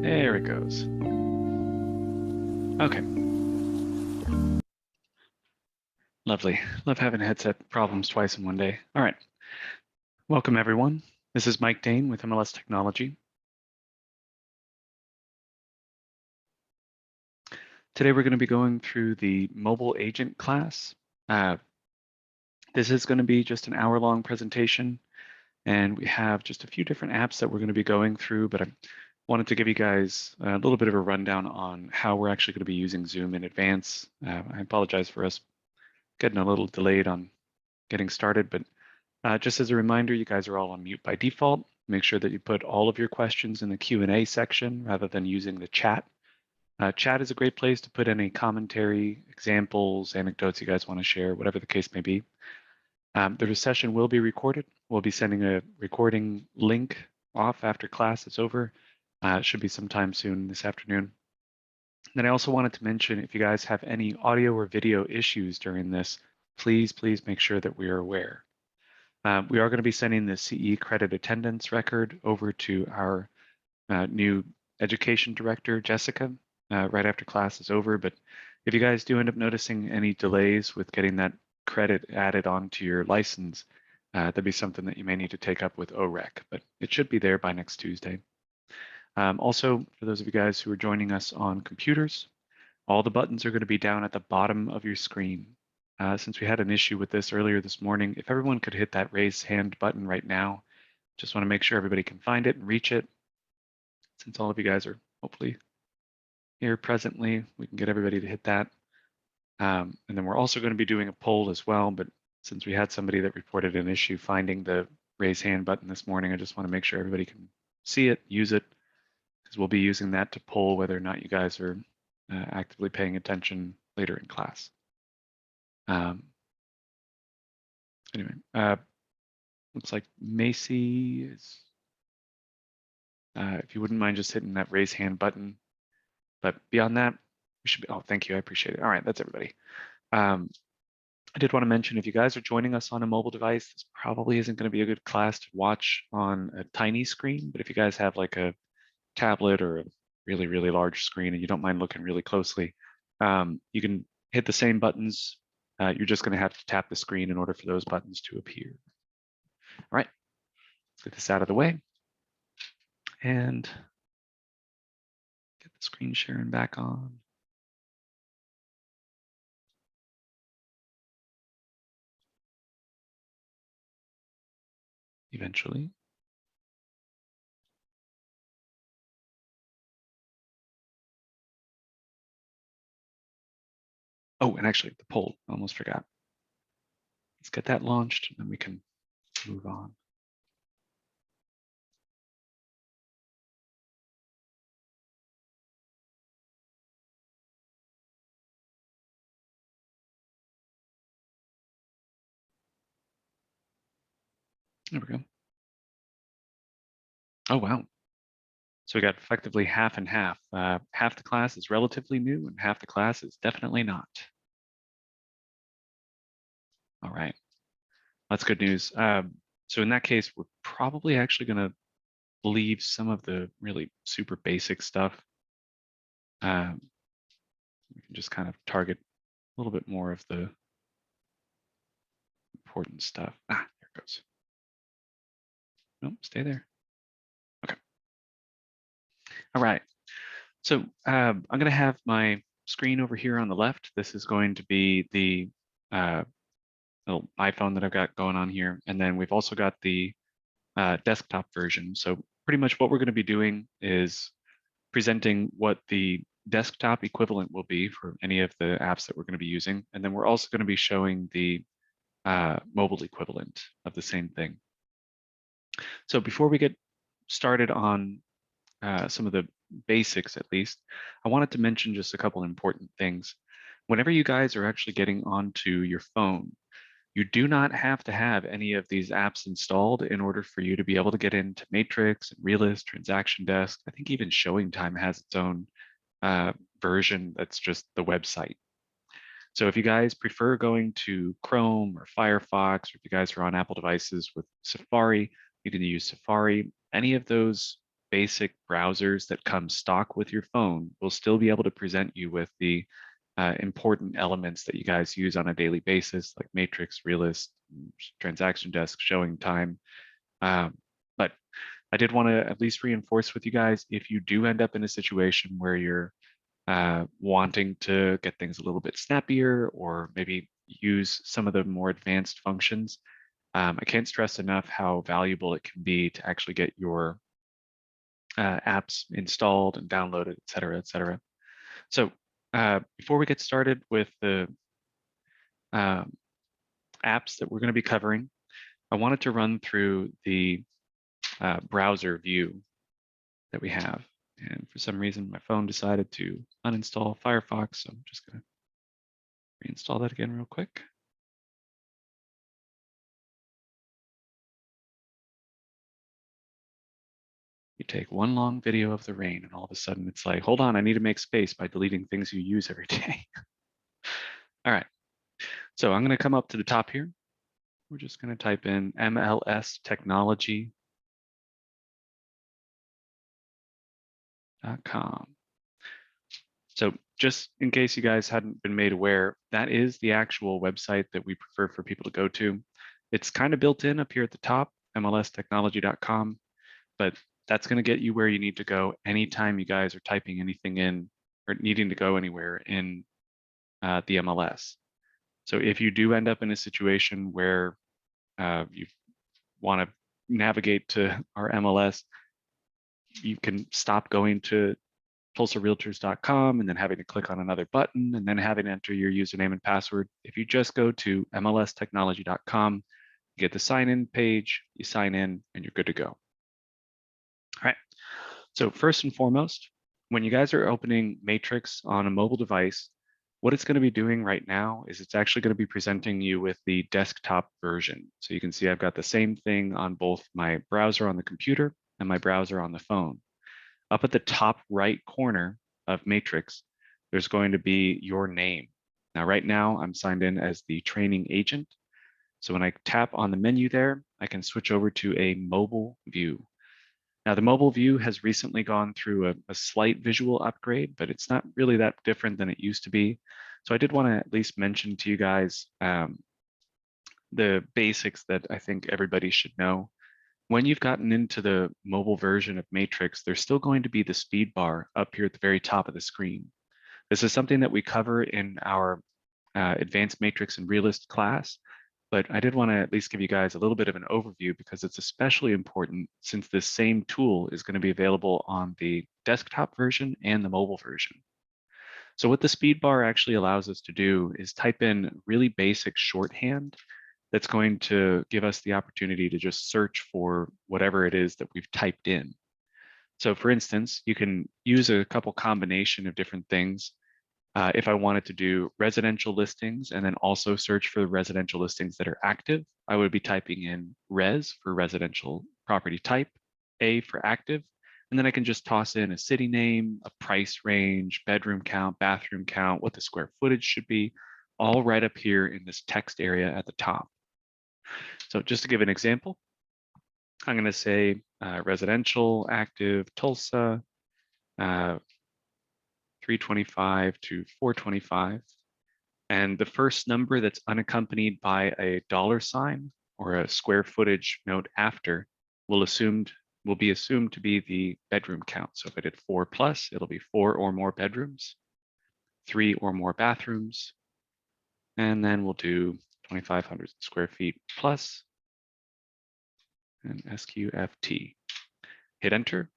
There it goes. Okay. Lovely. Love having headset problems twice in one day. All right. Welcome, everyone. This is Mike Dane with MLS Technology. Today, we're going to be going through the mobile agent class. This is going to be just an hour-long presentation, and we have just a few different apps that we're going to be going through, but I wanted to give you guys a little bit of a rundown on how we're actually going to be using Zoom in advance. I apologize for us getting a little delayed on getting started, but just as a reminder, you guys are all on mute by default. Make sure that you put all of your questions in the Q&A section rather than using the chat. Chat is a great place to put any commentary, examples, anecdotes you guys want to share, whatever the case may be. The session will be recorded. We'll be sending a recording link off after class is over. It should be sometime soon this afternoon. Then I also wanted to mention, if you guys have any audio or video issues during this, please make sure that we are aware. We are going to be sending the CE credit attendance record over to our new education director, Jessica, right after class is over. But if you guys do end up noticing any delays with getting that credit added onto your license, that'd be something that you may need to take up with OREC, but it should be there by next Tuesday. Also, for those of you guys who are joining us on computers, all the buttons are going to be down at the bottom of your screen. Since we had an issue with this earlier this morning, if everyone could hit that raise hand button right now, just want to make sure everybody can find it and reach it. Since all of you guys are hopefully here presently, we can get everybody to hit that. And then we're also going to be doing a poll as well, but since we had somebody that reported an issue finding the raise hand button this morning, I just want to make sure everybody can see it, use it, because we'll be using that to poll whether or not you guys are actively paying attention later in class. Anyway, looks like Macy is, if you wouldn't mind just hitting that raise hand button. But beyond that, we should be, oh, thank you, I appreciate it. All right, that's everybody. I did want to mention, if you guys are joining us on a mobile device, this probably isn't going to be a good class to watch on a tiny screen, but if you guys have like a tablet or a really, really large screen and you don't mind looking really closely, you can hit the same buttons. You're just going to have to tap the screen in order for those buttons to appear. All right, let's get this out of the way and get the screen sharing back on. Eventually. Oh, and actually the poll, I almost forgot. Let's get that launched and then we can move on. There we go. Oh, wow. So we got effectively half and half. Half the class is relatively new and half the class is definitely not. All right, that's good news. So in that case, we're probably actually going to leave some of the really super basic stuff. We can just kind of target a little bit more of the important stuff. Ah, there it goes. Nope, stay there. Okay. All right. So I'm going to have my screen over here on the left. This is going to be the little iPhone that I've got going on here. And then we've also got the desktop version. So pretty much what we're going to be doing is presenting what the desktop equivalent will be for any of the apps that we're going to be using. And then we're also going to be showing the mobile equivalent of the same thing. So before we get started on some of the basics, at least, I wanted to mention just a couple important things. Whenever you guys are actually getting onto your phone, you do not have to have any of these apps installed in order for you to be able to get into Matrix and Realist, Transaction Desk. I think even Showing Time has its own version that's just the website. So if you guys prefer going to Chrome or Firefox, or if you guys are on Apple devices with Safari, you can use Safari. Any of those basic browsers that come stock with your phone will still be able to present you with the important elements that you guys use on a daily basis, like Matrix, Realist, Transaction Desk, Showing Time. But I did want to at least reinforce with you guys, if you do end up in a situation where you're wanting to get things a little bit snappier or maybe use some of the more advanced functions, I can't stress enough how valuable it can be to actually get your apps installed and downloaded, et cetera, et cetera. So before we get started with the apps that we're going to be covering, I wanted to run through the browser view that we have. And for some reason, my phone decided to uninstall Firefox, so I'm just going to reinstall that again real quick. You take one long video of the rain, and all of a sudden it's like, hold on, I need to make space by deleting things you use every day. All right, so I'm going to come up to the top here. We're just going to type in mlstechnology.com. So just in case you guys hadn't been made aware, that is the actual website that we prefer for people to go to. It's kind of built in up here at the top, mlstechnology.com, but that's going to get you where you need to go anytime you guys are typing anything in or needing to go anywhere in the MLS. So if you do end up in a situation where you want to navigate to our MLS, you can stop going to TulsaRealtors.com and then having to click on another button and then having to enter your username and password. If you just go to mlstechnology.com, you get the sign in page, you sign in, and you're good to go. All right. So first and foremost, when you guys are opening Matrix on a mobile device, what it's going to be doing right now is it's actually going to be presenting you with the desktop version. So you can see I've got the same thing on both my browser on the computer and my browser on the phone. Up at the top right corner of Matrix, there's going to be your name. Now, right now, I'm signed in as the training agent. So when I tap on the menu there, I can switch over to a mobile view. Now, the mobile view has recently gone through a slight visual upgrade, but it's not really that different than it used to be. So I did want to at least mention to you guys the basics that I think everybody should know. When you've gotten into the mobile version of Matrix, there's still going to be the speed bar up here at the very top of the screen. This is something that we cover in our Advanced Matrix and Realist class, but I did want to at least give you guys a little bit of an overview because it's especially important since this same tool is going to be available on the desktop version and the mobile version. So what the speed bar actually allows us to do is type in really basic shorthand that's going to give us the opportunity to just search for whatever it is that we've typed in. So for instance, you can use a couple combination of different things. If I wanted to do residential listings and then also search for the residential listings that are active, I would be typing in res for residential property type, A for active, and then I can just toss in a city name, a price range, bedroom count, bathroom count, what the square footage should be, all right up here in this text area at the top. So just to give an example, I'm going to say residential active Tulsa, 325 to 425. And the first number that's unaccompanied by a $ or a square footage note after will be assumed to be the bedroom count. So if I did 4 plus, it'll be 4 or more bedrooms, 3 or more bathrooms, and then we'll do 2,500 square feet plus and SQFT. Hit enter,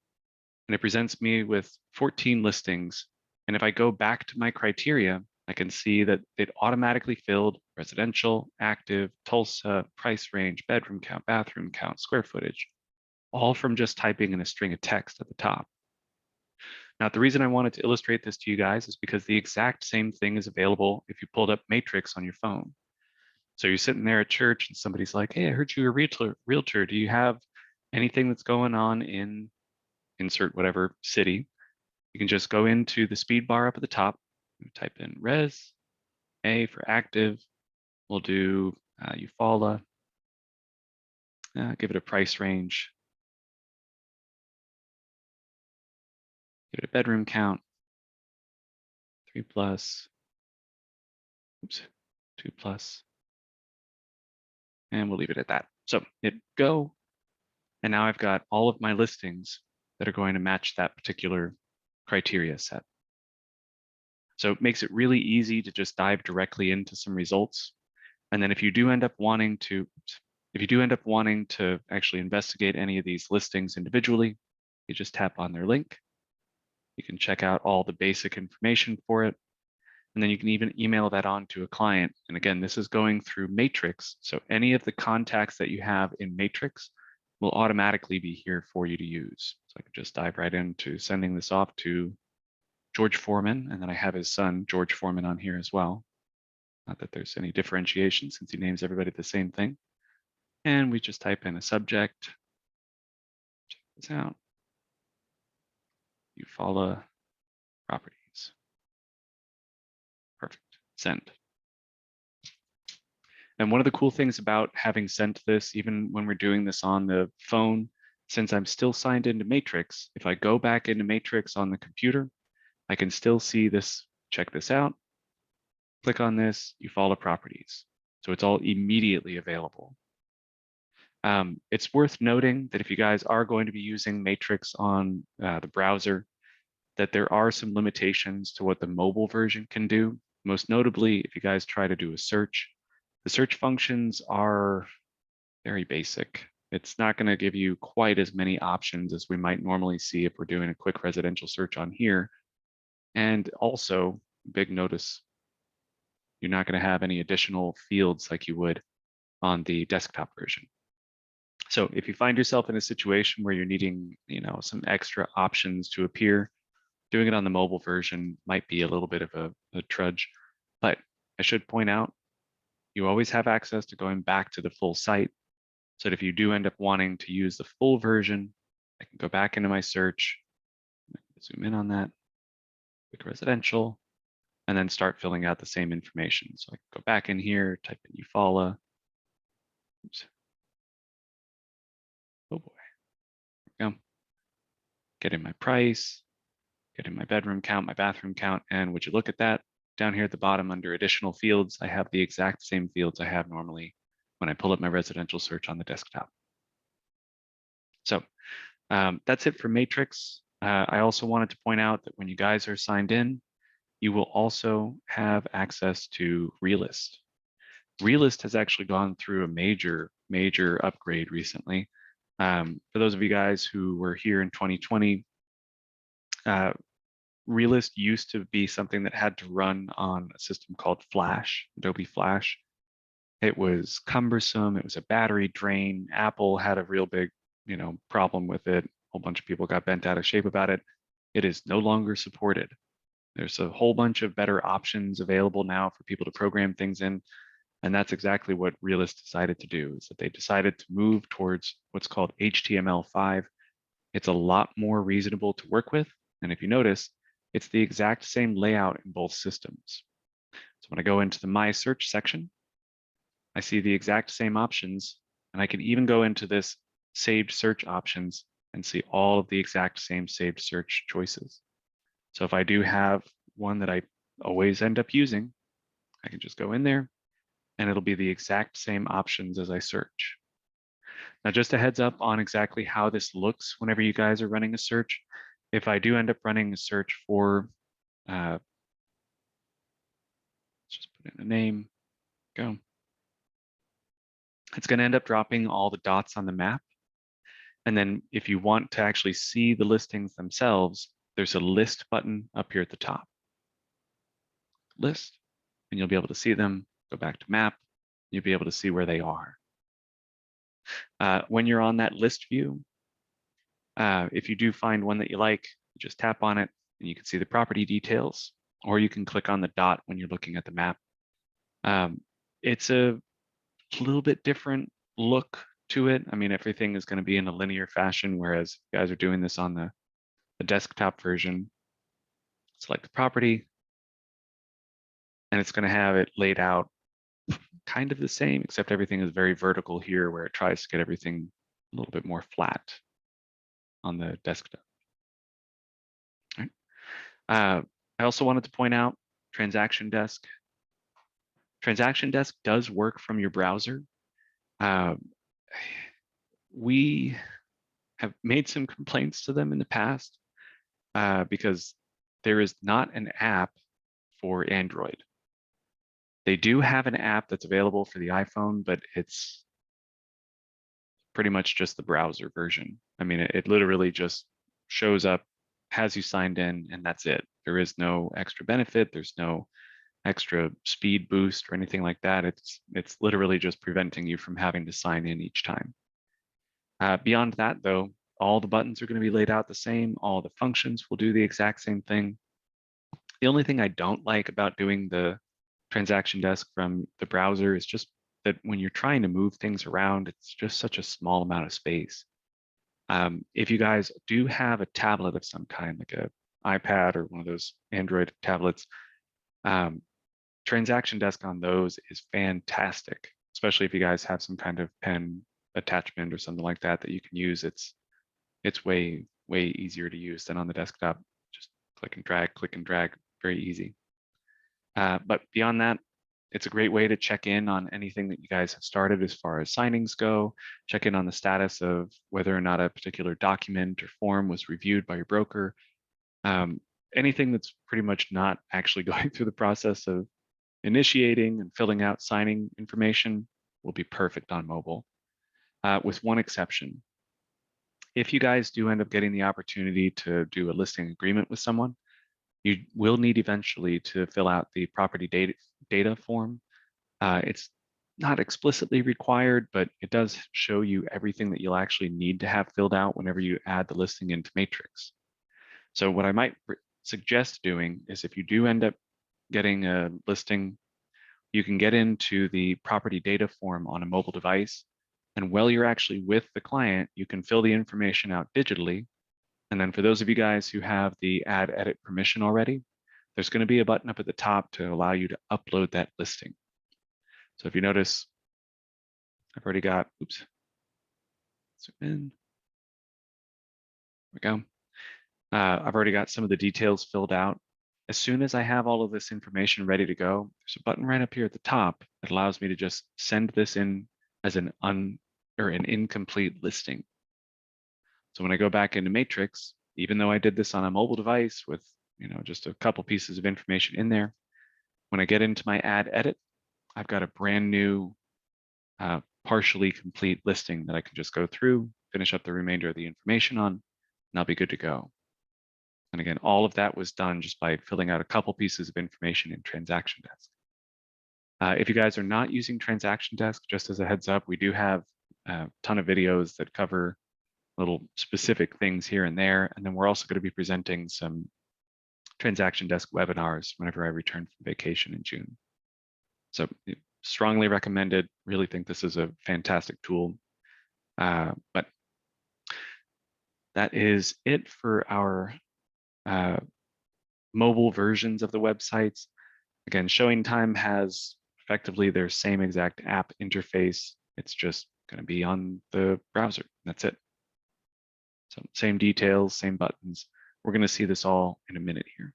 and it presents me with 14 listings. And if I go back to my criteria, I can see that it automatically filled residential, active, Tulsa, price range, bedroom count, bathroom count, square footage, all from just typing in a string of text at the top. Now, the reason I wanted to illustrate this to you guys is because the exact same thing is available if you pulled up Matrix on your phone. So you're sitting there at church and somebody's like, hey, I heard you're a realtor. Do you have anything that's going on in insert whatever city? You can just go into the speed bar up at the top, type in res, A for active. We'll do Eufaula, give it a price range, give it a bedroom count, 3 plus, oops, 2 plus, and we'll leave it at that. So hit go, and now I've got all of my listings that are going to match that particular criteria set. So it makes it really easy to just dive directly into some results. And then if you do end up wanting to actually investigate any of these listings individually, you just tap on their link. You can check out all the basic information for it. And then you can even email that on to a client. And again, this is going through Matrix. So any of the contacts that you have in Matrix will automatically be here for you to use. So I can just dive right into sending this off to George Foreman. And then I have his son, George Foreman, on here as well. Not that there's any differentiation since he names everybody the same thing. And we just type in a subject. Check this out. Eufaula properties. Perfect. Send. And one of the cool things about having sent this, even when we're doing this on the phone, since I'm still signed into Matrix, if I go back into Matrix on the computer, I can still see this. Check this out. Click on this, Eufaula properties. So it's all immediately available. It's worth noting that if you guys are going to be using Matrix on the browser, that there are some limitations to what the mobile version can do. Most notably, if you guys try to do a search, the search functions are very basic. It's not going to give you quite as many options as we might normally see if we're doing a quick residential search on here. And also, big notice, you're not going to have any additional fields like you would on the desktop version. So if you find yourself in a situation where you're needing, some extra options to appear, doing it on the mobile version might be a little bit of a trudge. But I should point out, you always have access to going back to the full site. So that if you do end up wanting to use the full version, I can go back into my search, zoom in on that, click residential, and then start filling out the same information. So I can go back in here, type in Eufaula. Oops. Oh boy, there we go. Get in my price, get in my bedroom count, my bathroom count, and would you look at that? Down here at the bottom under additional fields, I have the exact same fields I have normally when I pull up my residential search on the desktop. So that's it for Matrix. I also wanted to point out that when you guys are signed in, you will also have access to Realist. Realist has actually gone through a major upgrade recently. For those of you guys who were here in 2020, Realist used to be something that had to run on a system called Flash, Adobe Flash. It was cumbersome. It was a battery drain. Apple had a real big, problem with it. A whole bunch of people got bent out of shape about it. It is no longer supported. There's a whole bunch of better options available now for people to program things in. And that's exactly what Realist decided to do, is that they decided to move towards what's called HTML5. It's a lot more reasonable to work with. And if you notice, it's the exact same layout in both systems. So when I go into the My Search section, I see the exact same options, and I can even go into this saved search options and see all of the exact same saved search choices. So if I do have one that I always end up using, I can just go in there and it'll be the exact same options as I search. Now, just a heads up on exactly how this looks whenever you guys are running a search. If I do end up running a search for, let's just put in a name, go. It's going to end up dropping all the dots on the map. And then if you want to actually see the listings themselves, there's a list button up here at the top. List, and you'll be able to see them. Go back to map, you'll be able to see where they are. When you're on that list view, if you do find one that you like, you just tap on it and you can see the property details, or you can click on the dot when you're looking at the map. It's a little bit different look to it. I mean, everything is going to be in a linear fashion, whereas you guys are doing this on the desktop version. Select the property, and it's going to have it laid out kind of the same, except everything is very vertical here, where it tries to get everything a little bit more flat on the desktop. All right. I also wanted to point out Transaction Desk. Transaction Desk does work from your browser. We have made some complaints to them in the past because there is not an app for Android. They do have an app that's available for the iPhone, but it's pretty much just the browser version. I mean, it literally just shows up, has you signed in, and that's it. There is no extra benefit. There's no extra speed boost or anything like that. It's literally just preventing you from having to sign in each time. Beyond that, though, all the buttons are going to be laid out the same. All the functions will do the exact same thing. The only thing I don't like about doing the transaction desk from the browser is just that when you're trying to move things around, it's just such a small amount of space. If you guys do have a tablet of some kind, like an iPad or one of those Android tablets, transaction desk on those is fantastic, especially if you guys have some kind of pen attachment or something like that that you can use. It's way easier to use than on the desktop. Just click and drag, very easy. But beyond that, it's a great way to check in on anything that you guys have started as far as signings go, check in on the status of whether or not a particular document or form was reviewed by your broker. Anything that's pretty much not actually going through the process of initiating and filling out signing information will be perfect on mobile, with one exception. If you guys do end up getting the opportunity to do a listing agreement with someone, you will need eventually to fill out the property data form. It's not explicitly required, but it does show you everything that you'll actually need to have filled out whenever you add the listing into Matrix. So what I might suggest doing is, if you do end up getting a listing, you can get into the property data form on a mobile device. And while you're actually with the client, you can fill the information out digitally. And then for those of you guys who have the add edit permission already, there's going to be a button up at the top to allow you to upload that listing. So if you notice, I've already got, oops, zoom in, there we go. I've already got some of the details filled out. As soon as I have all of this information ready to go, there's a button right up here at the top that allows me to just send this in as an incomplete listing. So when I go back into Matrix, even though I did this on a mobile device with just a couple pieces of information in there, when I get into my add edit, I've got a brand new partially complete listing that I can just go through, finish up the remainder of the information on, and I'll be good to go. And again, all of that was done just by filling out a couple pieces of information in Transaction Desk. If you guys are not using Transaction Desk, just as a heads up, we do have a ton of videos that cover little specific things here and there. And then we're also going to be presenting some Transaction Desk webinars whenever I return from vacation in June. So strongly recommended. Really think this is a fantastic tool. But that is it for our mobile versions of the websites. Again, Showing Time has effectively their same exact app interface. It's just going to be on the browser. That's it. So same details, same buttons. We're going to see this all in a minute here.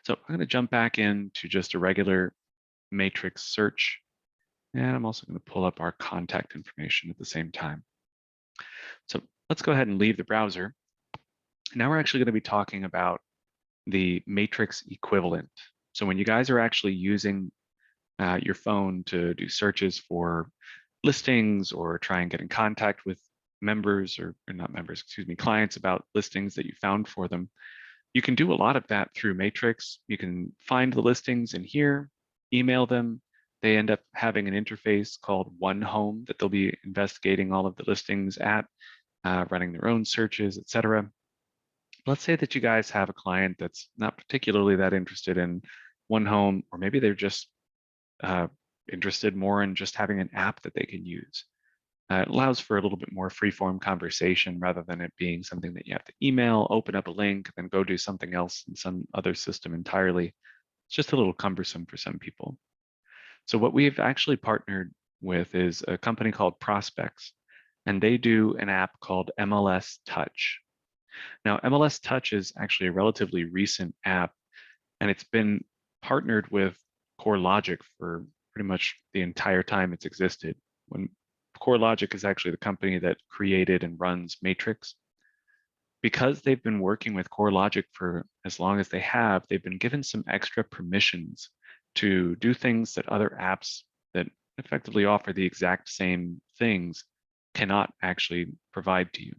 So I'm going to jump back into just a regular matrix search. And I'm also going to pull up our contact information at the same time. So let's go ahead and leave the browser. Now we're actually going to be talking about the matrix equivalent. So when you guys are actually using your phone to do searches for listings or try and get in contact with members or not members, excuse me, clients about listings that you found for them, you can do a lot of that through Matrix. You can find the listings in here, email them. They end up having an interface called One Home that they'll be investigating all of the listings at, running their own searches, etc. Let's say that you guys have a client that's not particularly that interested in One Home, or maybe they're just interested more in just having an app that they can use. It allows for a little bit more free-form conversation rather than it being something that you have to email, open up a link, then go do something else in some other system entirely. It's just a little cumbersome for some people. So what we've actually partnered with is a company called Prospects, and they do an app called MLS Touch. Now, MLS Touch is actually a relatively recent app, and it's been partnered with CoreLogic for pretty much the entire time it's existed. When CoreLogic is actually the company that created and runs Matrix. Because they've been working with CoreLogic for as long as they have, they've been given some extra permissions to do things that other apps that effectively offer the exact same things cannot actually provide to you.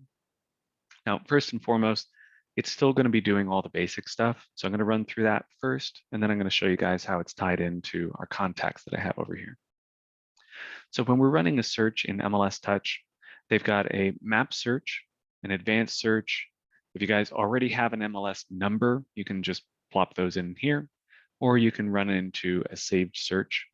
Now, first and foremost, it's still going to be doing all the basic stuff. So I'm going to run through that first, and then I'm going to show you guys how it's tied into our contacts that I have over here. So when we're running a search in MLS Touch, they've got a map search, an advanced search. If you guys already have an MLS number, you can just plop those in here, or you can run into a saved search.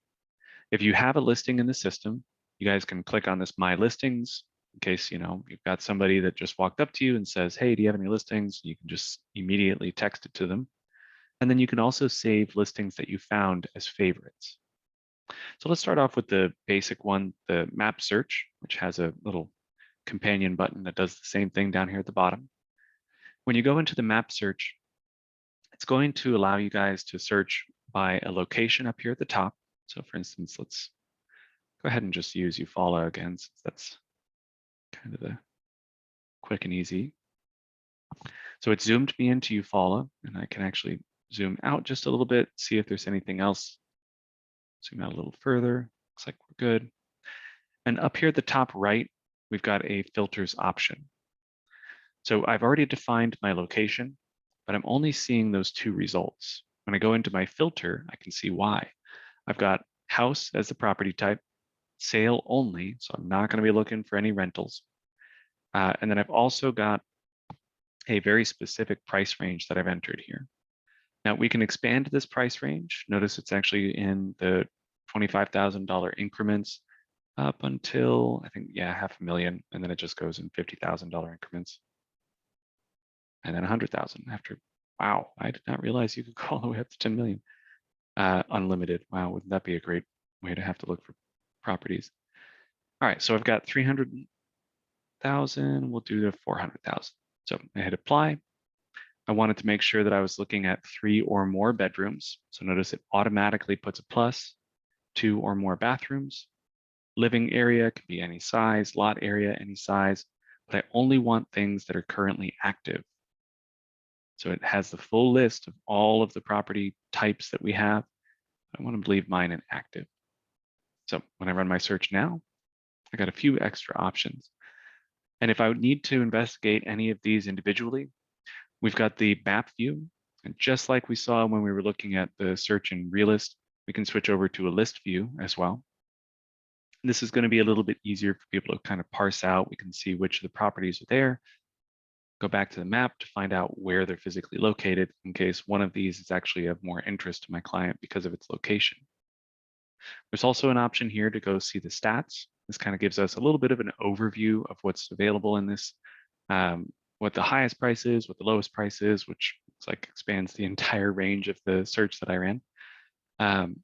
If you have a listing in the system, you guys can click on this My Listings in case you've got somebody that just walked up to you and says, hey, do you have any listings? You can just immediately text it to them. And then you can also save listings that you found as favorites. So let's start off with the basic one, the map search, which has a little companion button that does the same thing down here at the bottom. When you go into the map search, it's going to allow you guys to search by a location up here at the top. So for instance, let's go ahead and just use Eufaula again, since that's kind of the quick and easy. So it zoomed me into Eufaula, and I can actually zoom out just a little bit, see if there's anything else. Zoom out a little further. Looks like we're good. And up here at the top right, we've got a filters option. So I've already defined my location, but I'm only seeing those two results. When I go into my filter, I can see why. I've got house as the property type, sale only, so I'm not going to be looking for any rentals. And then I've also got a very specific price range that I've entered here. Now we can expand this price range. Notice it's actually in the $25,000 increments up until, I think, yeah, $500,000, and then it just goes in $50,000 increments. And then 100,000 after. Wow, I did not realize you could go all the way up to 10 million. Unlimited. Wow, wouldn't that be a great way to have to look for properties? All right, so I've got 300,000. We'll do the 400,000. So I hit apply. I wanted to make sure that I was looking at 3 or more bedrooms. So notice it automatically puts a plus, 2 or more bathrooms. Living area can be any size, lot area, any size, but I only want things that are currently active. So it has the full list of all of the property types that we have. I want to leave mine in active. So when I run my search now, I got a few extra options. And if I would need to investigate any of these individually, We've got the map view, and just like we saw when we were looking at the search in Realist, we can switch over to a list view as well. This is going to be a little bit easier for people to kind of parse out. We can see which of the properties are there, go back to the map to find out where they're physically located in case one of these is actually of more interest to my client because of its location. There's also an option here to go see the stats. This kind of gives us a little bit of an overview of what's available in this, what the highest price is, what the lowest price is, which looks like expands the entire range of the search that I ran. And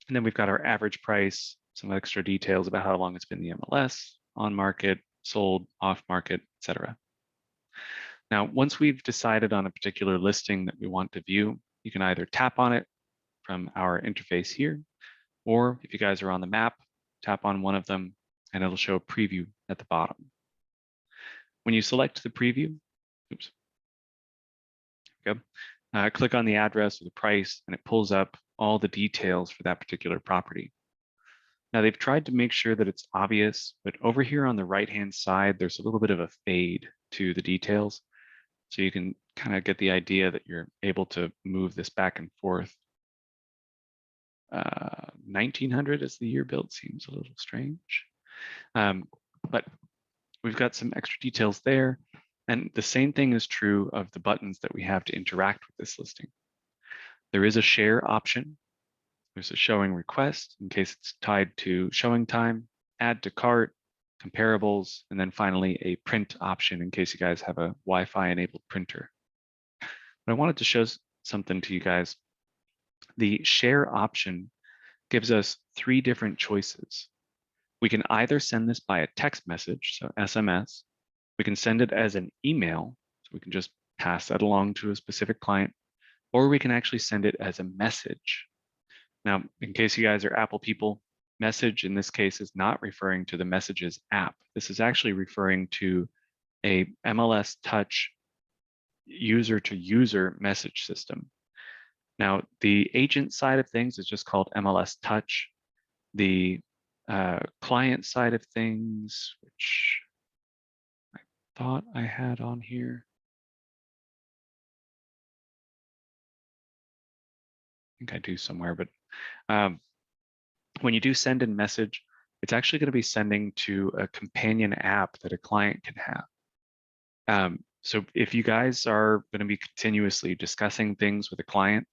then we've got our average price, some extra details about how long it's been the MLS, on market, sold, off market, etc. Now, once we've decided on a particular listing that we want to view, you can either tap on it from our interface here, or if you guys are on the map, tap on one of them and it'll show a preview at the bottom. When you select the preview, oops, go, click on the address or the price and it pulls up all the details for that particular property. Now they've tried to make sure that it's obvious, but over here on the right-hand side, there's a little bit of a fade to the details. So you can kind of get the idea that you're able to move this back and forth. 1900 as the year built seems a little strange, but we've got some extra details there. And the same thing is true of the buttons that we have to interact with this listing. There is a share option. There's a showing request in case it's tied to showing time, add to cart, comparables, and then finally a print option in case you guys have a Wi-Fi enabled printer. But I wanted to show something to you guys. The share option gives us 3 different choices. We can either send this by a text message, so SMS. We can send it as an email, so we can just pass that along to a specific client, or we can actually send it as a message. Now, in case you guys are Apple people, message in this case is not referring to the Messages app. This is actually referring to a MLS Touch user-to-user message system. Now, the agent side of things is just called MLS Touch. The client side of things, which I thought I had on here. I think I do somewhere, but when you do send in message, it's actually going to be sending to a companion app that a client can have. So if you guys are going to be continuously discussing things with a client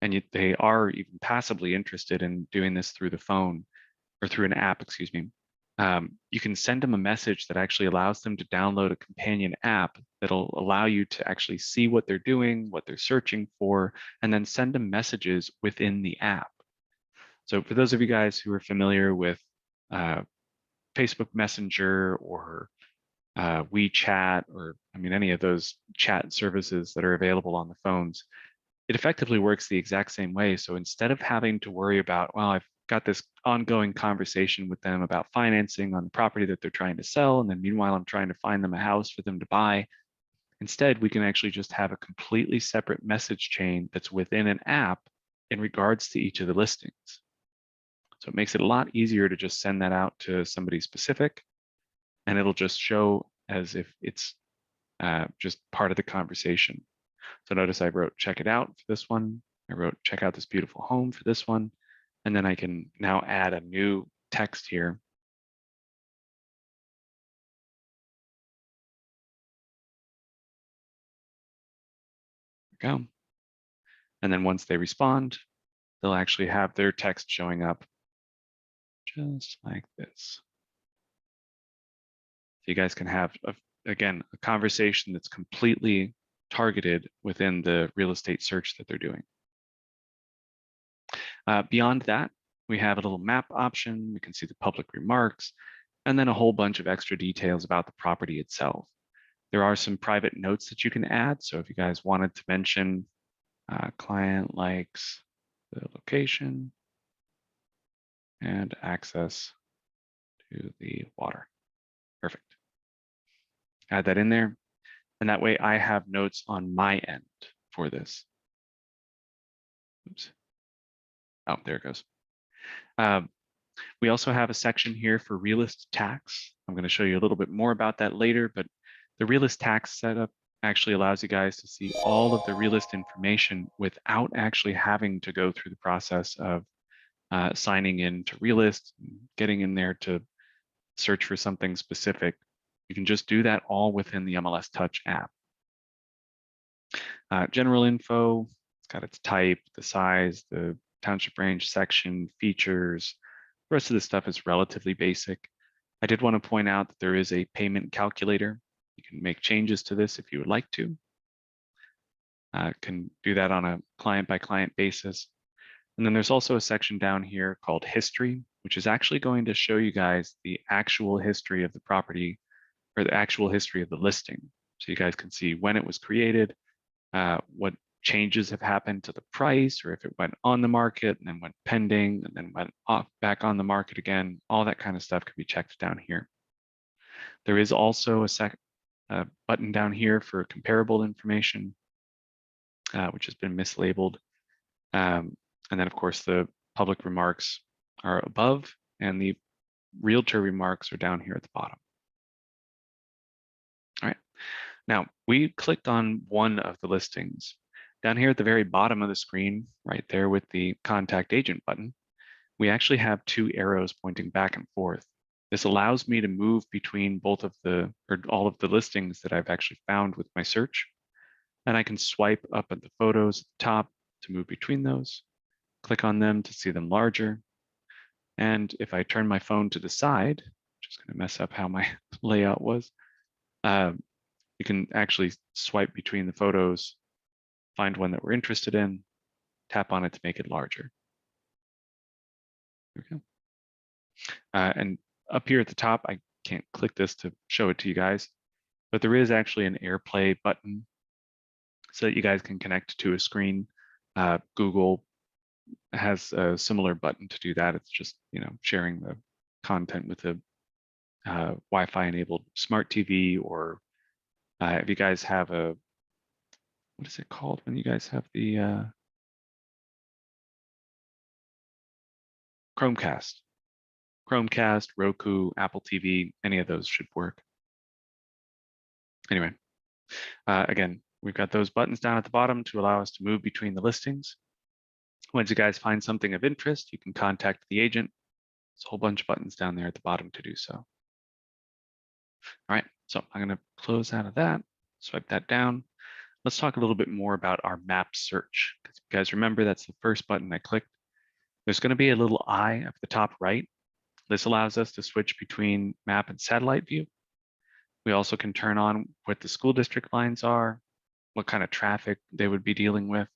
and they are even passively interested in doing this through the phone or through an app, excuse me, you can send them a message that actually allows them to download a companion app that'll allow you to actually see what they're doing, what they're searching for, and then send them messages within the app. So for those of you guys who are familiar with Facebook Messenger or WeChat, or I mean, any of those chat services that are available on the phones, it effectively works the exact same way. So instead of having to worry about, well, I've got this ongoing conversation with them about financing on the property that they're trying to sell, and then meanwhile, I'm trying to find them a house for them to buy. Instead, we can actually just have a completely separate message chain that's within an app in regards to each of the listings. So it makes it a lot easier to just send that out to somebody specific, and it'll just show as if it's just part of the conversation. So notice I wrote, check it out for this one. I wrote, check out this beautiful home for this one. And then I can now add a new text here. There we go. And then once they respond, they'll actually have their text showing up just like this. So you guys can have, again, a conversation that's completely targeted within the real estate search that they're doing. Beyond that, we have a little map option. We can see the public remarks, and then a whole bunch of extra details about the property itself. There are some private notes that you can add. So if you guys wanted to mention client likes the location and access to the water. Perfect. Add that in there. And that way I have notes on my end for this. Oops. Oh, there it goes. We also have a section here for realist tax. I'm going to show you a little bit more about that later, but the realist tax setup actually allows you guys to see all of the realist information without actually having to go through the process of signing in to realist, getting in there to search for something specific. You can just do that all within the MLS Touch app. General info, it's got its type, the size, the township range section, features. The rest of the stuff is relatively basic. I did want to point out that there is a payment calculator. You can make changes to this if you would like to. Can do that on a client-by-client basis. And then there's also a section down here called History, which is actually going to show you guys the actual history of the property or the actual history of the listing. So you guys can see when it was created, what changes have happened to the price, or if it went on the market and then went pending and then went off back on the market again. All that kind of stuff can be checked down here. There is also a button down here for comparable information, which has been mislabeled. And then, of course, the public remarks are above, and the realtor remarks are down here at the bottom. All right. Now, we clicked on one of the listings. Down here at the very bottom of the screen, right there with the Contact Agent button, we actually have two arrows pointing back and forth. This allows me to move between both of the, or all of the listings that I've actually found with my search. And I can swipe up at the photos at the top to move between those, click on them to see them larger. And if I turn my phone to the side, which is going to mess up how my layout was, you can actually swipe between the photos, find one that we're interested in, tap on it to make it larger. There we go. And up here at the top, I can't click this to show it to you guys, but there is actually an AirPlay button so that you guys can connect to a screen. Google has a similar button to do that. It's just, sharing the content with a Wi-Fi enabled smart TV, or if you guys have a, what is it called when you guys have the Chromecast, Roku, Apple TV, any of those should work. Anyway, again, we've got those buttons down at the bottom to allow us to move between the listings. Once you guys find something of interest, you can contact the agent. There's a whole bunch of buttons down there at the bottom to do so. All right, so I'm going to close out of that, swipe that down. Let's talk a little bit more about our map search. Because you guys remember, that's the first button I clicked. There's going to be a little eye up the top right. This allows us to switch between map and satellite view. We also can turn on what the school district lines are, what kind of traffic they would be dealing with,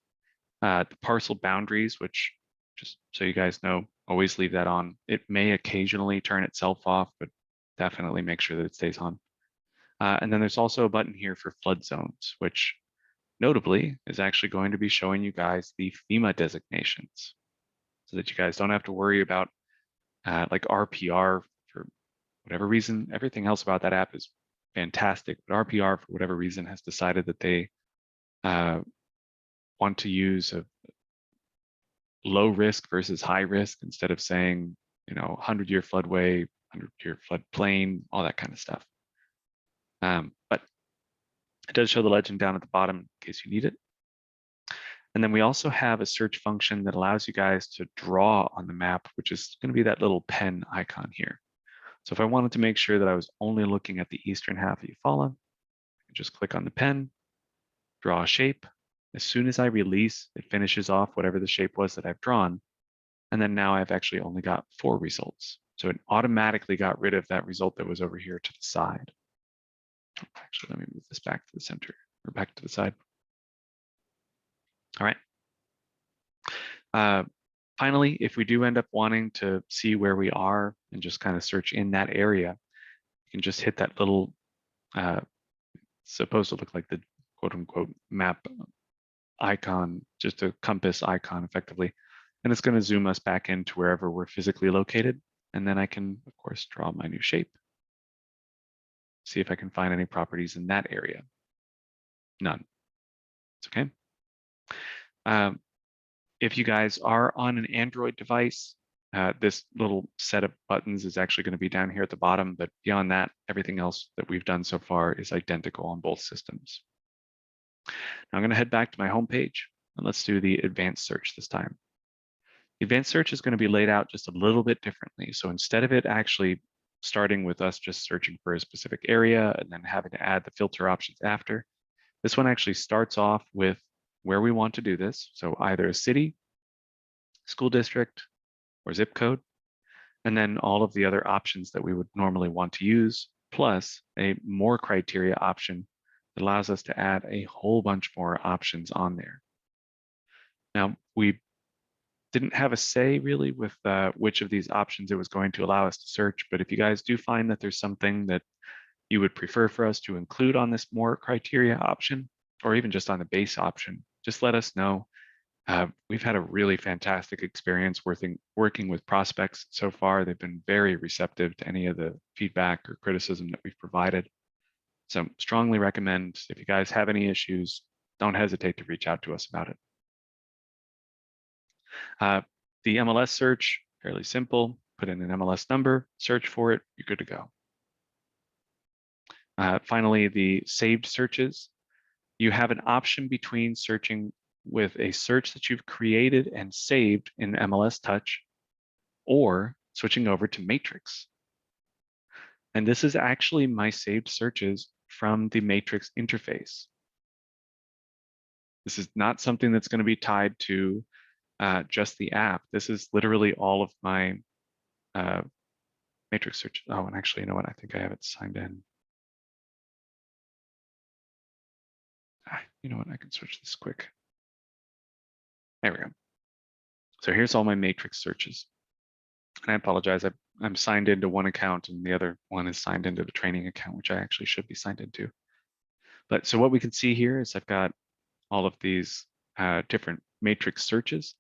the parcel boundaries, which, just so you guys know, always leave that on. It may occasionally turn itself off, but definitely make sure that it stays on. And then there's also a button here for flood zones, which notably is actually going to be showing you guys the FEMA designations so that you guys don't have to worry about like RPR for whatever reason. Everything else about that app is fantastic, but RPR for whatever reason has decided that they want to use a low risk versus high risk instead of saying, 100-year floodway, 100-year floodplain, all that kind of stuff. But it does show the legend down at the bottom in case you need it. And then we also have a search function that allows you guys to draw on the map, which is going to be that little pen icon here. So if I wanted to make sure that I was only looking at the eastern half of Eufaula, I can just click on the pen, draw a shape. As soon as I release, it finishes off whatever the shape was that I've drawn. And then now I've actually only got 4 results. So it automatically got rid of that result that was over here to the side. Actually, let me move this back to the center, or back to the side. All right. Finally, if we do end up wanting to see where we are and just kind of search in that area, you can just hit that little, supposed to look like the quote unquote map icon, just a compass icon effectively. And it's going to zoom us back into wherever we're physically located. And then I can, of course, draw my new shape. See if I can find any properties in that area. None. It's okay. If you guys are on an Android device, this little set of buttons is actually going to be down here at the bottom, but beyond that, everything else that we've done so far is identical on both systems. Now I'm going to head back to my home page and let's do the advanced search this time. The advanced search is going to be laid out just a little bit differently. So instead of it actually starting with us just searching for a specific area and then having to add the filter options after, this one actually starts off with where we want to do this. So either a city, school district, or zip code, and then all of the other options that we would normally want to use, plus a more criteria option that allows us to add a whole bunch more options on there. Now, we didn't have a say really with which of these options it was going to allow us to search, but if you guys do find that there's something that you would prefer for us to include on this more criteria option, or even just on the base option, just let us know. We've had a really fantastic experience working with prospects so far. They've been very receptive to any of the feedback or criticism that we've provided. So strongly recommend, if you guys have any issues, don't hesitate to reach out to us about it. The MLS search, fairly simple. Put in an MLS number, search for it, you're good to go. Finally, the saved searches. You have an option between searching with a search that you've created and saved in MLS Touch, or switching over to Matrix. And this is actually my saved searches from the Matrix interface. This is not something that's going to be tied to just the app. This is literally all of my Matrix search. Oh, and actually, you know what? I think I have it signed in. You know what? I can switch this quick. There we go. So here's all my Matrix searches. And I apologize, I'm signed into one account and the other one is signed into the training account, which I actually should be signed into. But so what we can see here is I've got all of these different Matrix searches.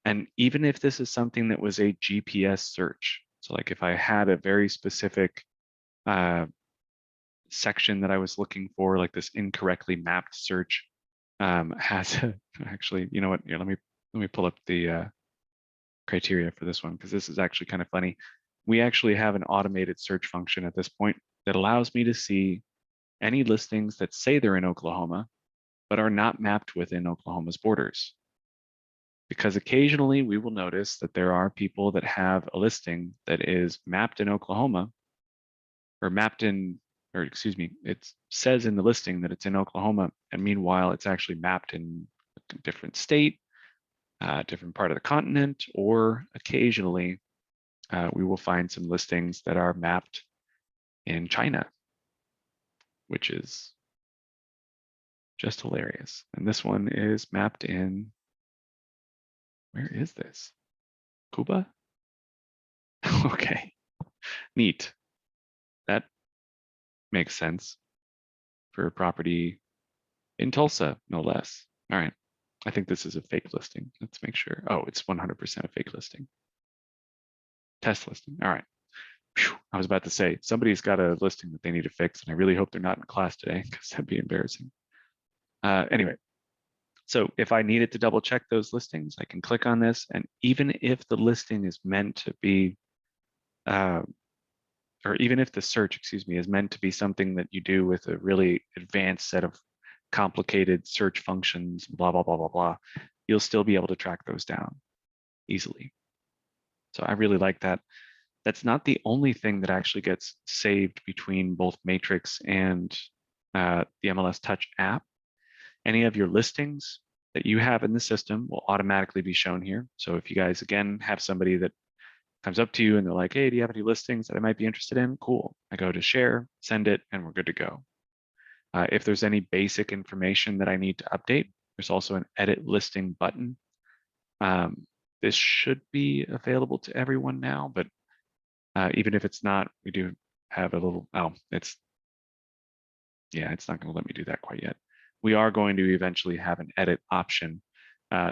And even if this is something that was a GPS search, so like if I had a very specific section that I was looking for, like this incorrectly mapped search has actually, you know what? Here, let me pull up the criteria for this one, because this is actually kind of funny. We actually have an automated search function at this point that allows me to see any listings that say they're in Oklahoma, but are not mapped within Oklahoma's borders. Because occasionally we will notice that there are people that have a listing that is mapped in Oklahoma, or mapped in, or excuse me, it says in the listing that it's in Oklahoma, and meanwhile it's actually mapped in a different state, different part of the continent, or occasionally we will find some listings that are mapped in China, which is just hilarious. And this one is mapped in, where is this? Cuba? Okay, neat. That makes sense for a property in Tulsa, no less. All right, I think this is a fake listing. Let's make sure. Oh, it's 100% a fake listing. Test listing. All right. Whew. I was about to say, somebody's got a listing that they need to fix, and I really hope they're not in class today because that'd be embarrassing. Anyway, so if I needed to double check those listings, I can click on this, and even if the listing is meant to be, or even if the search, excuse me, is meant to be something that you do with a really advanced set of complicated search functions, blah, blah, blah, blah, blah, you'll still be able to track those down easily. So I really like that. That's not the only thing that actually gets saved between both Matrix and the MLS Touch app. Any of your listings that you have in the system will automatically be shown here. So if you guys, again, have somebody that comes up to you and they're like, hey, do you have any listings that I might be interested in? Cool. I go to share, send it, and we're good to go. If there's any basic information that I need to update, there's also an edit listing button. This should be available to everyone now, but even if it's not, we do have a little, it's not going to let me do that quite yet. We are going to eventually have an edit option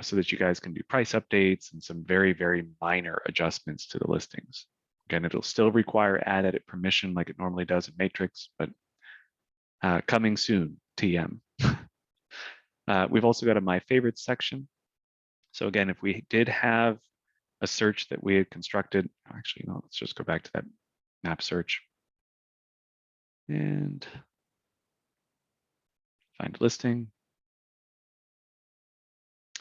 so that you guys can do price updates and some very, very minor adjustments to the listings. Again, it'll still require add edit permission like it normally does in Matrix, but coming soon, TM. We've also got a My Favorites section. So again, if we did have a search that we had constructed, actually, no, let's just go back to that map search and find listing.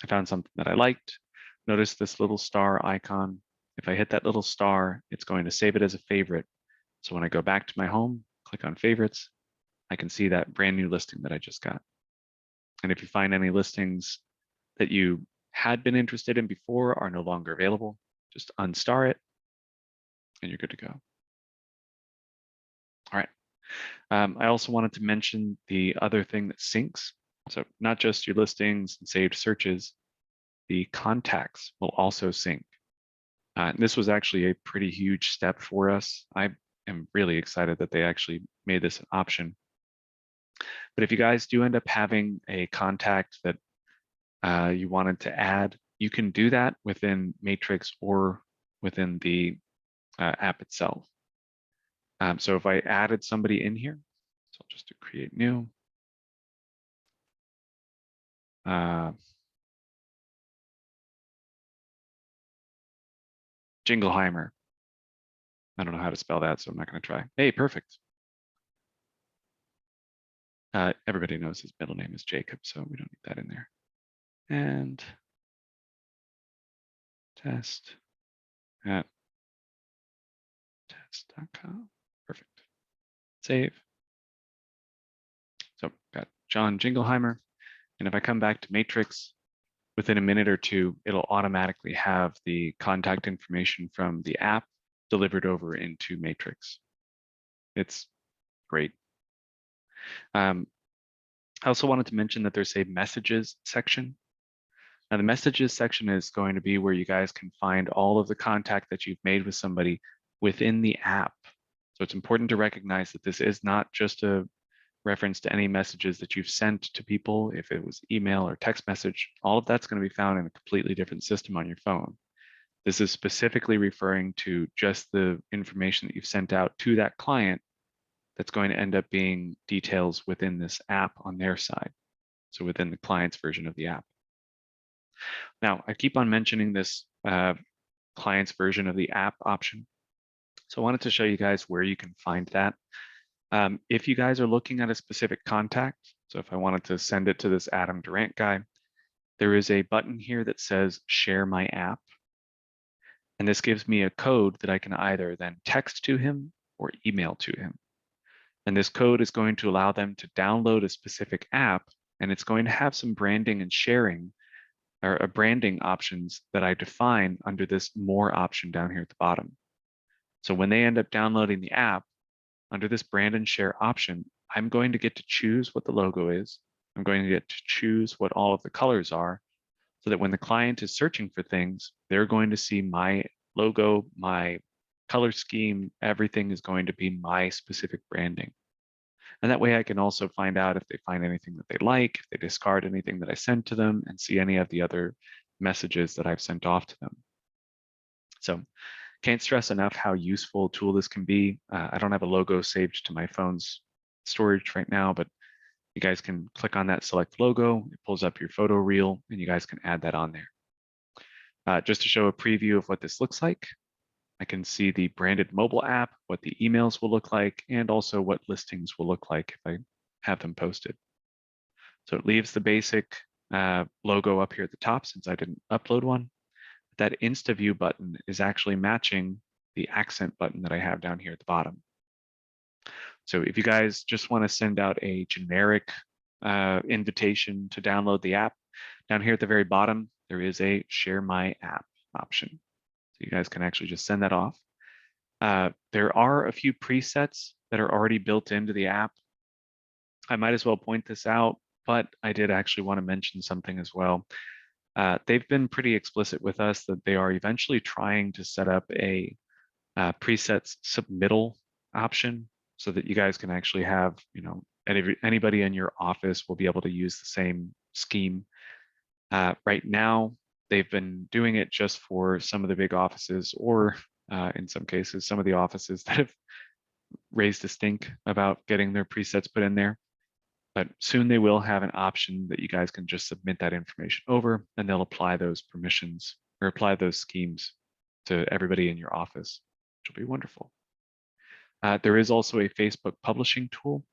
I found something that I liked. Notice this little star icon. If I hit that little star, it's going to save it as a favorite. So when I go back to my home, click on favorites, I can see that brand new listing that I just got. And if you find any listings that you had been interested in before are no longer available, just unstar it and you're good to go. All right. I also wanted to mention the other thing that syncs. So not just your listings and saved searches, the contacts will also sync. This was actually a pretty huge step for us. I am really excited that they actually made this an option. But if you guys do end up having a contact that you wanted to add, you can do that within Matrix or within the app itself. So if I added somebody in here, so I'll just do create new. Jingleheimer. I don't know how to spell that, so I'm not going to try. Hey, perfect. Everybody knows his middle name is Jacob, so we don't need that in there. And test at test.com. Perfect. Save. So got John Jingleheimer. And if I come back to Matrix, within a minute or two, it'll automatically have the contact information from the app delivered over into Matrix. It's great. I also wanted to mention that there's a messages section. Now the messages section is going to be where you guys can find all of the contact that you've made with somebody within the app. So it's important to recognize that this is not just a reference to any messages that you've sent to people. If it was email or text message, all of that's going to be found in a completely different system on your phone. This is specifically referring to just the information that you've sent out to that client that's going to end up being details within this app on their side. So within the client's version of the app. Now, I keep on mentioning this client's version of the app option. So I wanted to show you guys where you can find that. If you guys are looking at a specific contact, so if I wanted to send it to this Adam Durant guy, there is a button here that says share my app. And this gives me a code that I can either then text to him or email to him. And this code is going to allow them to download a specific app, and it's going to have some branding and sharing or branding options that I define under this more option down here at the bottom. So when they end up downloading the app, under this brand and share option, I'm going to get to choose what the logo is. I'm going to get to choose what all of the colors are, so that when the client is searching for things, they're going to see my logo, my color scheme, everything is going to be my specific branding. And that way I can also find out if they find anything that they like, if they discard anything that I sent to them, and see any of the other messages that I've sent off to them. So can't stress enough how useful a tool this can be. I don't have a logo saved to my phone's storage right now, but you guys can click on that select logo. It pulls up your photo reel, and you guys can add that on there. Just to show a preview of what this looks like, I can see the branded mobile app, what the emails will look like, and also what listings will look like if I have them posted. So it leaves the basic logo up here at the top since I didn't upload one. That Insta View button is actually matching the accent button that I have down here at the bottom. So if you guys just want to send out a generic invitation to download the app, down here at the very bottom, there is a share my app option. So you guys can actually just send that off. There are a few presets that are already built into the app. I might as well point this out, but I did actually want to mention something as well. They've been pretty explicit with us that they are eventually trying to set up a presets submittal option so that you guys can actually have, anybody in your office will be able to use the same scheme. Right now, they've been doing it just for some of the big offices, or in some cases, some of the offices that have raised a stink about getting their presets put in there. But soon they will have an option that you guys can just submit that information over, and they'll apply those permissions or apply those schemes to everybody in your office, which will be wonderful. There is also a Facebook publishing tool.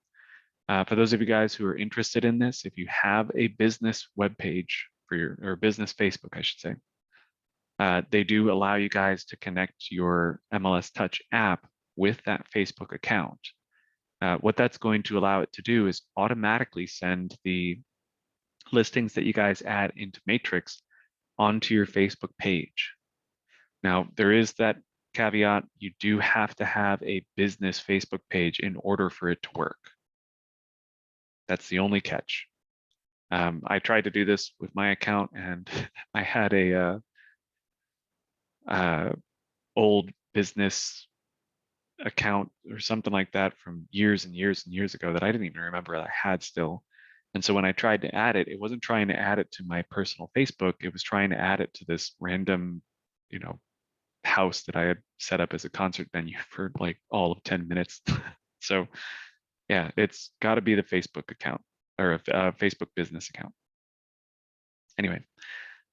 For those of you guys who are interested in this, if you have a business web page for your, or business Facebook, I should say. They do allow you guys to connect your MLS Touch app with that Facebook account. What that's going to allow it to do is automatically send the listings that you guys add into Matrix onto your Facebook page. Now, there is that caveat, you do have to have a business Facebook page in order for it to work. That's the only catch. I tried to do this with my account, and I had a old business account or something like that from years and years and years ago that I didn't even remember I had still. And so when I tried to add it, it wasn't trying to add it to my personal Facebook. It was trying to add it to this random, house that I had set up as a concert venue for like all of 10 minutes. So yeah, it's got to be the Facebook account or a Facebook business account. Anyway,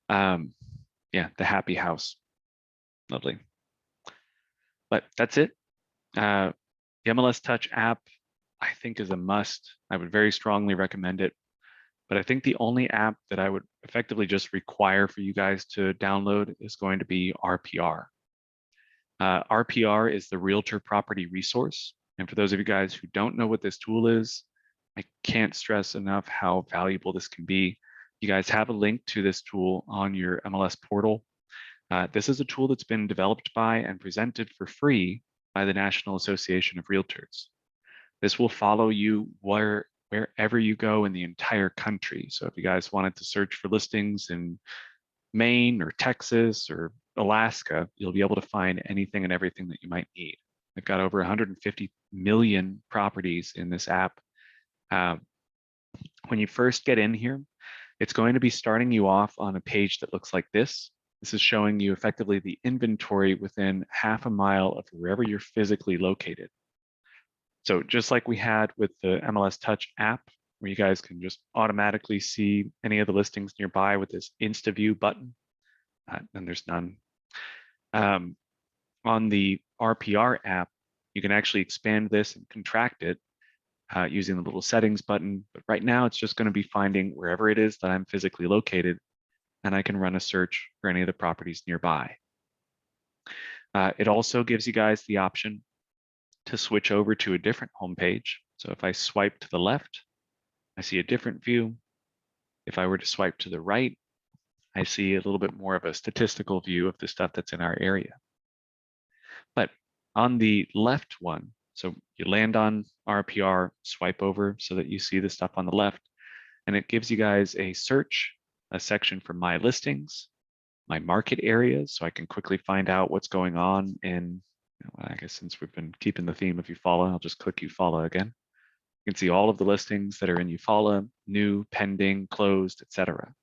yeah, the happy house. Lovely. But that's it. The MLS Touch app, I think, is a must. I would very strongly recommend it. But I think the only app that I would effectively just require for you guys to download is going to be RPR. RPR is the Realtor Property Resource. And for those of you guys who don't know what this tool is, I can't stress enough how valuable this can be. You guys have a link to this tool on your MLS portal. This is a tool that's been developed by and presented for free by the National Association of Realtors. This will follow you wherever you go in the entire country. So if you guys wanted to search for listings in Maine or Texas or Alaska, you'll be able to find anything and everything that you might need. They've got over 150 million properties in this app. When you first get in here, it's going to be starting you off on a page that looks like this. This is showing you effectively the inventory within half a mile of wherever you're physically located. So just like we had with the MLS Touch app, where you guys can just automatically see any of the listings nearby with this InstaView button, and there's none. On the RPR app, you can actually expand this and contract it using the little settings button. But right now, it's just going to be finding wherever it is that I'm physically located, and I can run a search for any of the properties nearby. It also gives you guys the option to switch over to a different homepage. So if I swipe to the left, I see a different view. If I were to swipe to the right, I see a little bit more of a statistical view of the stuff that's in our area. But on the left one, so you land on RPR, swipe over so that you see the stuff on the left, and it gives you guys a search, a section for my listings, my market areas, so I can quickly find out what's going on in, I guess since we've been keeping the theme of Eufaula, I'll just click Eufaula again. You can see all of the listings that are in Eufaula, new, pending, closed, etc.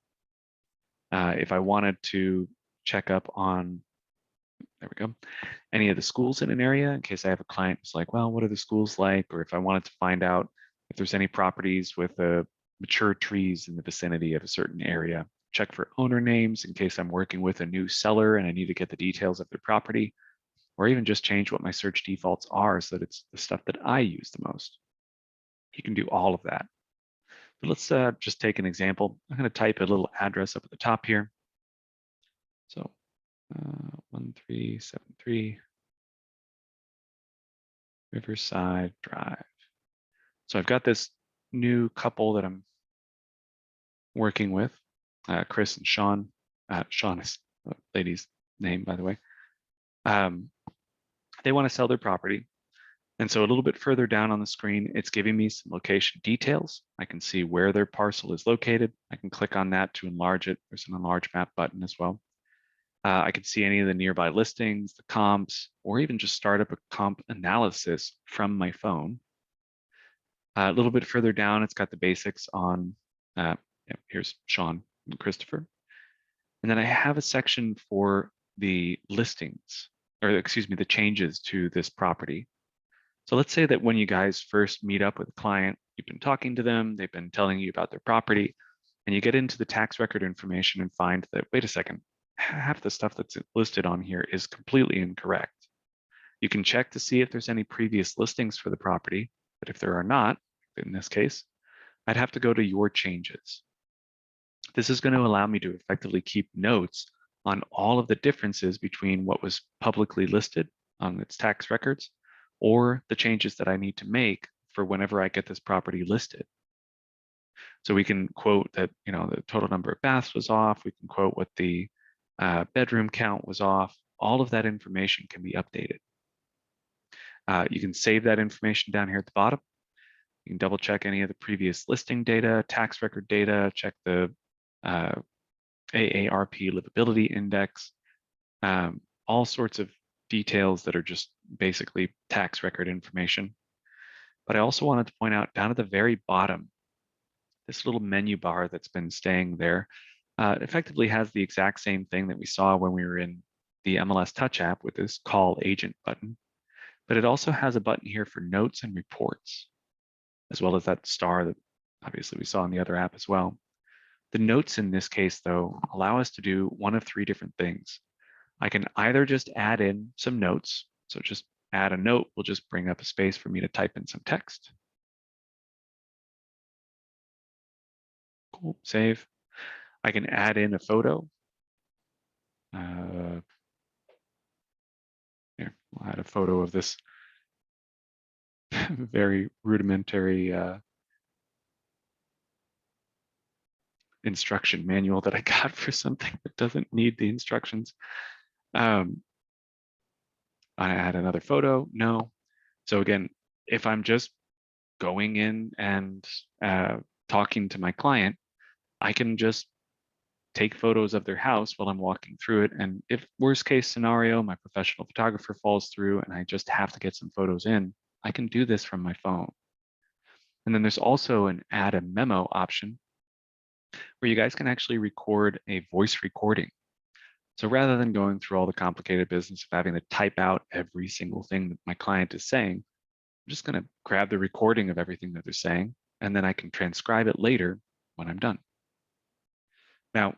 If I wanted to check up on, there we go, any of the schools in an area, in case I have a client who's like, well, what are the schools like? Or if I wanted to find out if there's any properties with mature trees in the vicinity of a certain area, check for owner names in case I'm working with a new seller and I need to get the details of their property, or even just change what my search defaults are so that it's the stuff that I use the most. You can do all of that. But let's just take an example. I'm going to type a little address up at the top here. So 1373 Riverside Drive. So I've got this new couple that I'm working with, Chris and Sean. Sean is the lady's name, by the way. They want to sell their property. And so a little bit further down on the screen, it's giving me some location details. I can see where their parcel is located. I can click on that to enlarge it. There's an enlarge map button as well. I can see any of the nearby listings, the comps, or even just start up a comp analysis from my phone. A little bit further down, it's got the basics on, here's Sean and Christopher. And then I have a section for the listings, or excuse me, the changes to this property. So let's say that when you guys first meet up with a client, you've been talking to them, they've been telling you about their property, and you get into the tax record information and find that, wait a second, half the stuff that's listed on here is completely incorrect. You can check to see if there's any previous listings for the property, but if there are not, in this case, I'd have to go to your changes. This is going to allow me to effectively keep notes on all of the differences between what was publicly listed on its tax records or the changes that I need to make for whenever I get this property listed. So we can quote that, the total number of baths was off. We can quote what the bedroom count was off. All of that information can be updated. You can save that information down here at the bottom. You can double check any of the previous listing data, tax record data, check the AARP livability index, all sorts of details that are just basically tax record information. But I also wanted to point out down at the very bottom, this little menu bar that's been staying there effectively has the exact same thing that we saw when we were in the MLS Touch app with this Call Agent button. But it also has a button here for notes and reports, as well as that star that obviously we saw in the other app as well. The notes in this case, though, allow us to do one of three different things. I can either just add in some notes. So just add a note will just bring up a space for me to type in some text. Cool, save. I can add in a photo. Here, we'll add a photo of this very rudimentary instruction manual that I got for something that doesn't need the instructions. I add another photo, no. So again, if I'm just going in and talking to my client, I can just take photos of their house while I'm walking through it. And if worst case scenario, my professional photographer falls through and I just have to get some photos in, I can do this from my phone. And then there's also an add a memo option where you guys can actually record a voice recording. So rather than going through all the complicated business of having to type out every single thing that my client is saying, I'm just going to grab the recording of everything that they're saying, and then I can transcribe it later when I'm done. Now,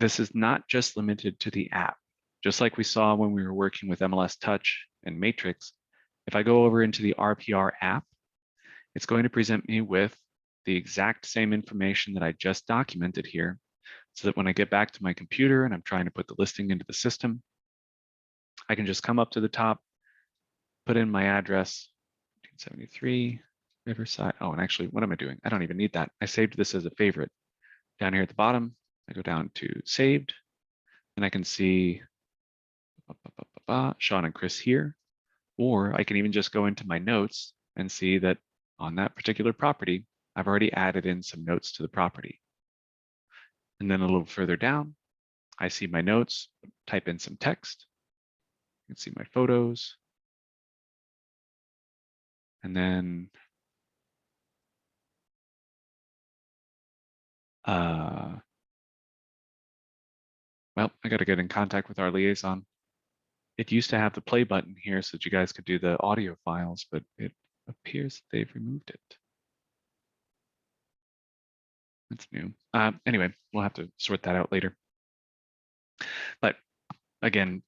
this is not just limited to the app. Just like we saw when we were working with MLS Touch and Matrix, if I go over into the RPR app, it's going to present me with the exact same information that I just documented here, so that when I get back to my computer and I'm trying to put the listing into the system, I can just come up to the top, put in my address, 1973 Riverside. Oh, and actually, what am I doing? I don't even need that. I saved this as a favorite. Down here at the bottom, I go down to saved, and I can see Sean and Chris here, or I can even just go into my notes and see that on that particular property, I've already added in some notes to the property. And then a little further down, I see my notes, type in some text. You can see my photos. And then well, I got to get in contact with our liaison. It used to have the play button here so that you guys could do the audio files, but it appears they've removed it. That's new. Anyway, we'll have to sort that out later. But again,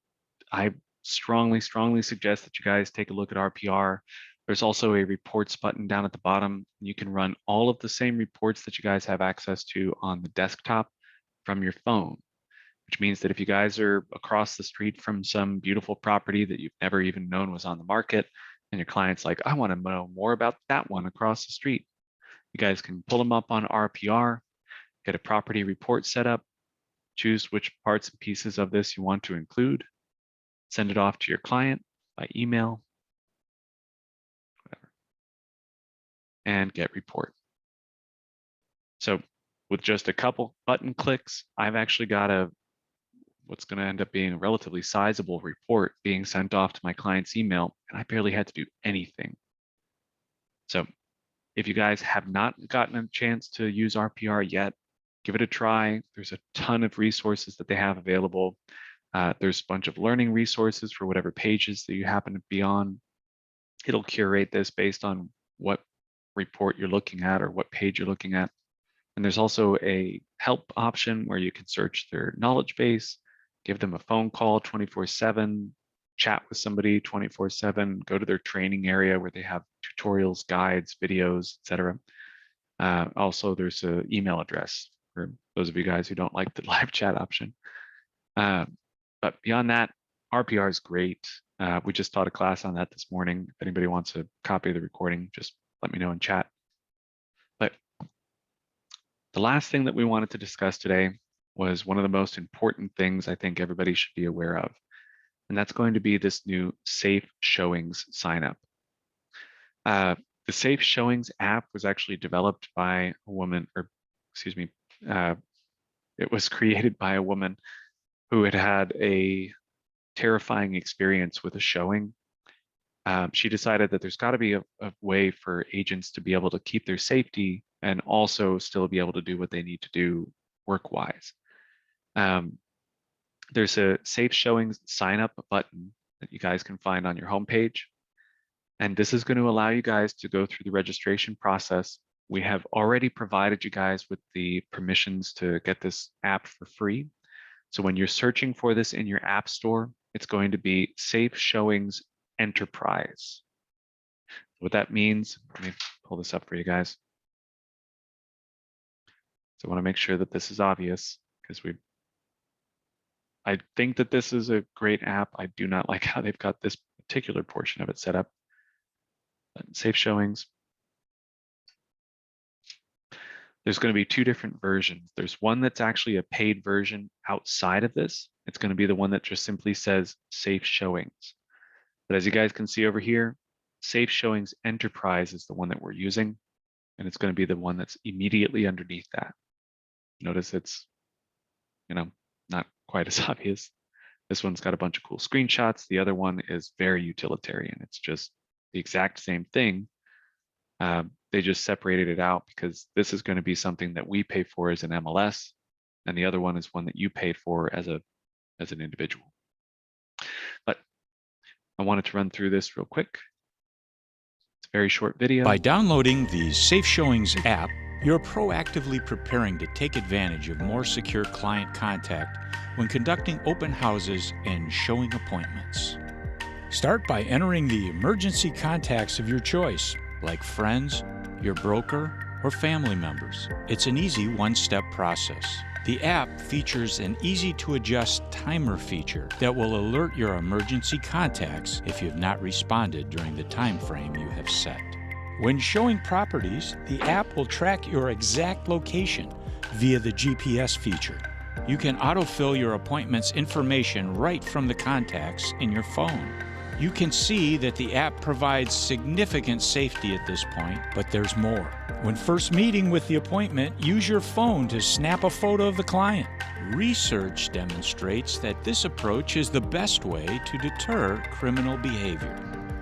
I strongly suggest that you guys take a look at RPR. There's also a reports button down at the bottom. You can run all of the same reports that you guys have access to on the desktop from your phone, which means that if you guys are across the street from some beautiful property that you've never even known was on the market, and your client's like, I want to know more about that one across the street, you guys can pull them up on RPR, get a property report set up, choose which parts and pieces of this you want to include, send it off to your client by email, whatever, and get report. So with just a couple button clicks, I've actually got what's going to end up being a relatively sizable report being sent off to my client's email, and I barely had to do anything. So if you guys have not gotten a chance to use RPR yet, give it a try. There's a ton of resources that they have available. There's a bunch of learning resources for whatever pages that you happen to be on. It'll curate this based on what report you're looking at or what page you're looking at. And there's also a help option where you can search their knowledge base, give them a phone call 24/7, chat with somebody 24/7, go to their training area where they have tutorials, guides, videos, etc. Also, there's an email address for those of you guys who don't like the live chat option. But beyond that, RPR is great. We just taught a class on that this morning. If anybody wants a copy of the recording, just let me know in chat. But the last thing that we wanted to discuss today was one of the most important things I think everybody should be aware of, and that's going to be this new Safe Showings sign up. The Safe Showings app was actually developed by a woman, or excuse me, it was created by a woman who had a terrifying experience with a showing. She decided that there's got to be a way for agents to be able to keep their safety and also still be able to do what they need to do work-wise. There's a Safe Showings sign up button that you guys can find on your homepage. And this is going to allow you guys to go through the registration process. We have already provided you guys with the permissions to get this app for free. So when you're searching for this in your app store, it's going to be Safe Showings Enterprise. What that means, let me pull this up for you guys. So I want to make sure that this is obvious because I think that this is a great app. I do not like how they've got this particular portion of it set up. Safe Showings. There's going to be two different versions. There's one that's actually a paid version outside of this. It's going to be the one that just simply says Safe Showings. But as you guys can see over here, Safe Showings Enterprise is the one that we're using, and it's going to be the one that's immediately underneath that. Notice it's, not quite as obvious. This one's got a bunch of cool screenshots. The other one is very utilitarian. It's just the exact same thing. They just separated it out because this is going to be something that we pay for as an MLS, and the other one is one that you paid for as an individual. But I wanted to run through this real quick. It's a very short video. By downloading the Safe Showings app, you're proactively preparing to take advantage of more secure client contact when conducting open houses and showing appointments. Start by entering the emergency contacts of your choice, like friends, your broker, or family members. It's an easy one-step process. The app features an easy-to-adjust timer feature that will alert your emergency contacts if you have not responded during the time frame you have set. When showing properties, the app will track your exact location via the GPS feature. You can autofill your appointment's information right from the contacts in your phone. You can see that the app provides significant safety at this point, but there's more. When first meeting with the appointment, use your phone to snap a photo of the client. Research demonstrates that this approach is the best way to deter criminal behavior.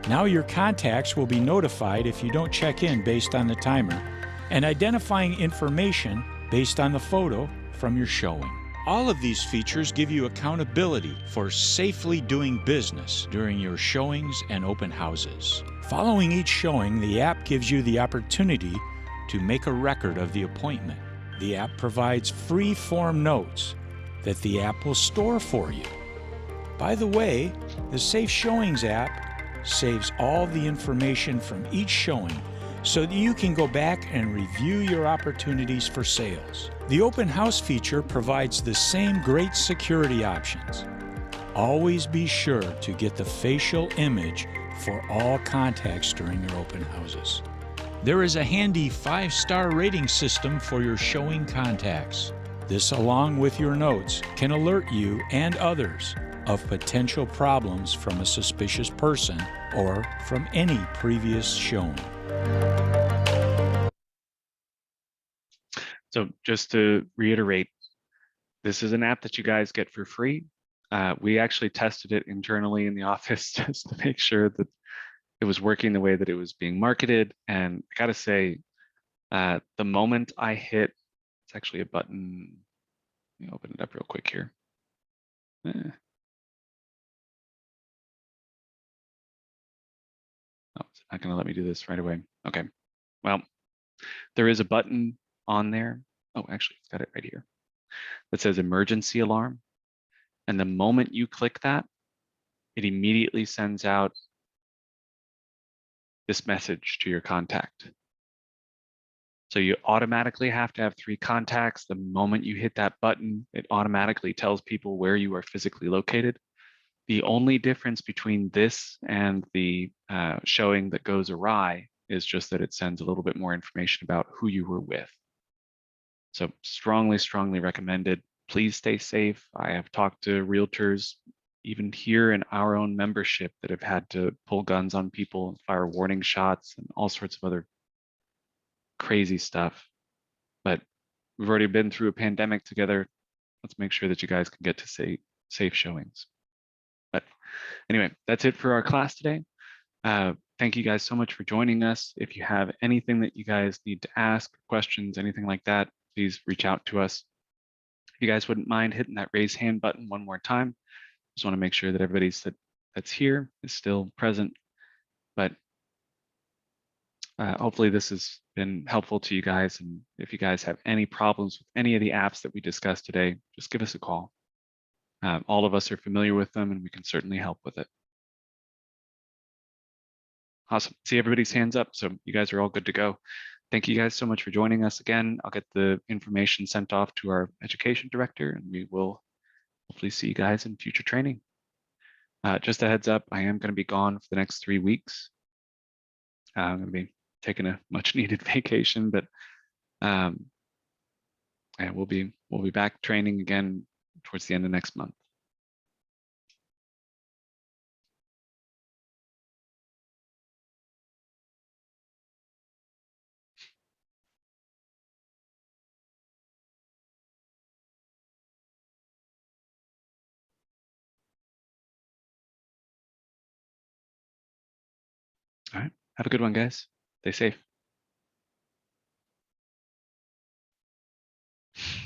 Now your contacts will be notified if you don't check in based on the timer, and identifying information based on the photo from your showing. All of these features give you accountability for safely doing business during your showings and open houses. Following each showing, the app gives you the opportunity to make a record of the appointment. The app provides free form notes that the app will store for you. By the way, the Safe Showings app saves all the information from each showing so that you can go back and review your opportunities for sales. The open house feature provides the same great security options. Always be sure to get the facial image for all contacts during your open houses. There is a handy 5-star rating system for your showing contacts. This, along with your notes, can alert you and others of potential problems from a suspicious person or from any previous showing. So just to reiterate, this is an app that you guys get for free. We actually tested it internally in the office just to make sure that it was working the way that it was being marketed. And I gotta say, the moment I hit, it's actually a button. Let me open it up real quick here. Oh, it's not gonna let me do this right away. Okay, well, there is a button on there. Oh, actually, it's got it right here. That says emergency alarm. And the moment you click that, it immediately sends out this message to your contact. So you automatically have to have 3 contacts. The moment you hit that button, it automatically tells people where you are physically located. The only difference between this and the showing that goes awry is just that it sends a little bit more information about who you were with. So strongly, strongly recommended. Please stay safe. I have talked to realtors, even here in our own membership, that have had to pull guns on people and fire warning shots and all sorts of other crazy stuff. But we've already been through a pandemic together. Let's make sure that you guys can get to safe showings. But anyway, that's it for our class today. Thank you guys so much for joining us. If you have anything that you guys need to ask, questions, anything like that, please reach out to us. If you guys wouldn't mind hitting that raise hand button one more time, just want to make sure that everybody that's here is still present. But hopefully this has been helpful to you guys. And if you guys have any problems with any of the apps that we discussed today, just give us a call. All of us are familiar with them and we can certainly help with it. Awesome. See everybody's hands up. So you guys are all good to go. Thank you guys so much for joining us again. I'll get the information sent off to our education director and we will hopefully see you guys in future training. Just a heads up, I am going to be gone for the next 3 weeks. I'm going to be taking a much needed vacation, but and we'll be back training again towards the end of next month. All right. Have a good one, guys. Stay safe.